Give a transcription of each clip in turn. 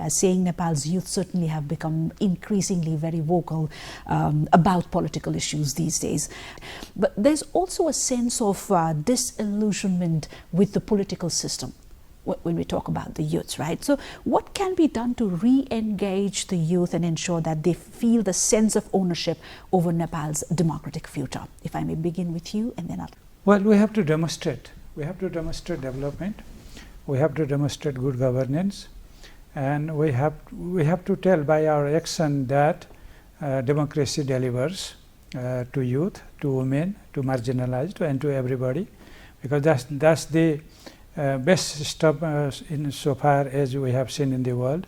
Saying Nepal's youth certainly have become increasingly very vocal about political issues these days. But there's also a sense of disillusionment with the political system when we talk about the youths, right? So what can be done to re-engage the youth and ensure that they feel the sense of ownership over Nepal's democratic future? If I may begin with you, and then I'll... Well, we have to demonstrate. We have to demonstrate development. We have to demonstrate good governance. And we have to tell by our action that democracy delivers to youth, to women, to marginalized, and to everybody, because that's the best stuff in so far as we have seen in the world.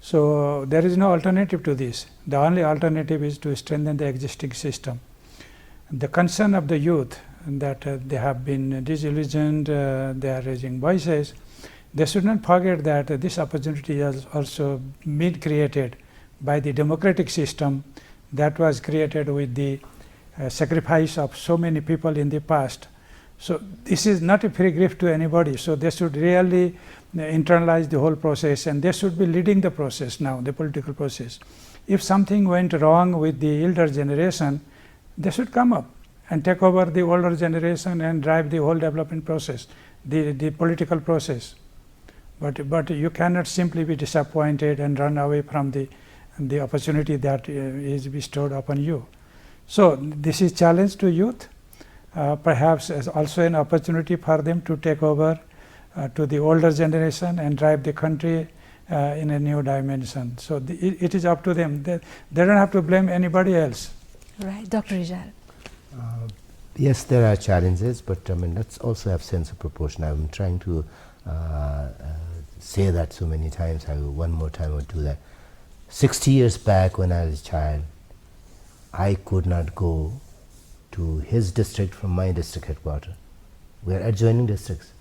So there is no alternative to this. The only alternative is to strengthen the existing system. The concern of the youth that they have been disillusioned, they are raising voices. They should not forget that this opportunity has also been created by the democratic system that was created with the sacrifice of so many people in the past. So this is not a free gift to anybody. So they should really internalize the whole process, and they should be leading the process now, the political process. If something went wrong with the elder generation, they should come up and take over the older generation and drive the whole development process, the political process. But you cannot simply be disappointed and run away from the opportunity that is bestowed upon you. So this is challenge to youth, perhaps as also an opportunity for them to take over to the older generation and drive the country in a new dimension. So it is up to them. They don't have to blame anybody else. Right, Dr. Rijal. Yes, there are challenges, but I mean, let's also have sense of proportion. I'm trying to say that so many times. One more time I would do that. 60 years back when I was a child, I could not go to his district from my district headquarters. We are adjoining districts.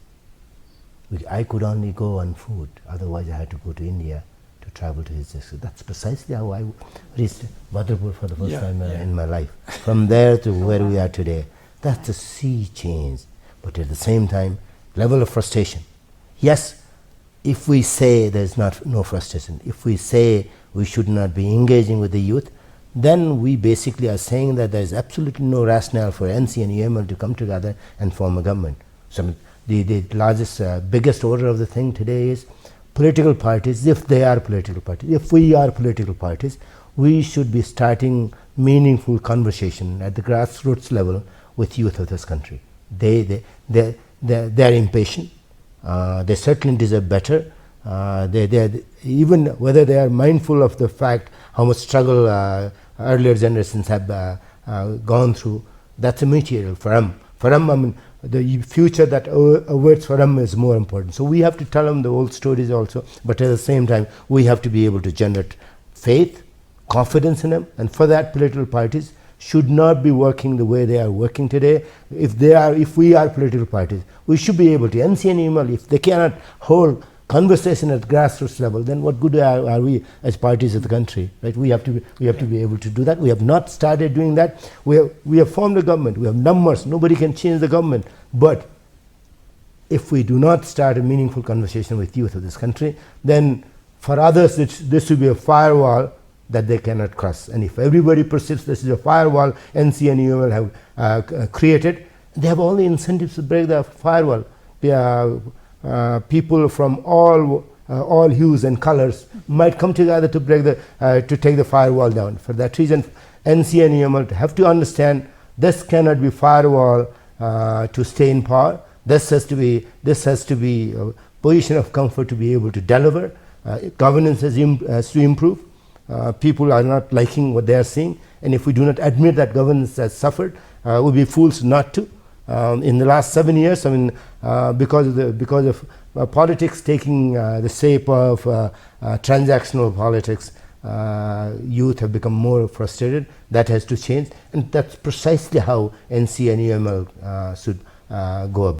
I could only go on foot, otherwise I had to go to India to travel to his district. That's precisely how I reached Badrapur for the first time in my life. From there to where we are today, that's a sea change. But at the same time, level of frustration. Yes, if we say there's no frustration, if we say we should not be engaging with the youth, then we basically are saying that there is absolutely no rationale for NC and UML to come together and form a government. So the largest, biggest order of the thing today is political parties, if they are political parties, if we are political parties, we should be starting meaningful conversation at the grassroots level with youth of this country. They're impatient. They certainly deserve better. Even whether they are mindful of the fact how much struggle earlier generations have gone through, that's a material for them. For them, I mean, the future that awaits for them is more important. So we have to tell them the old stories also, but at the same time, we have to be able to generate faith, confidence in them, and for that, political parties should not be working the way they are working today. If we are political parties, we should be able to, NC and UML, if they cannot hold conversation at grassroots level, then what good are we as parties of the country, right? We have to be able to do that. We have not started doing that. We have formed a government. We have numbers. Nobody can change the government. But if we do not start a meaningful conversation with youth of this country, then for others, this will be a firewall that they cannot cross. And if everybody persists, this is a firewall NC and UML have created, they have all the incentives to break the firewall. People from all hues and colors might come together to break to take the firewall down. For that reason, NC and UML have to understand this cannot be firewall to stay in power. This has to be a position of comfort to be able to deliver. Governance has to improve. People are not liking what they are seeing, and if we do not admit that governance has suffered, we'll be fools not to. In the last 7 years, I mean, because of politics taking the shape of transactional politics, youth have become more frustrated. That has to change, and that's precisely how NC and UML should go about.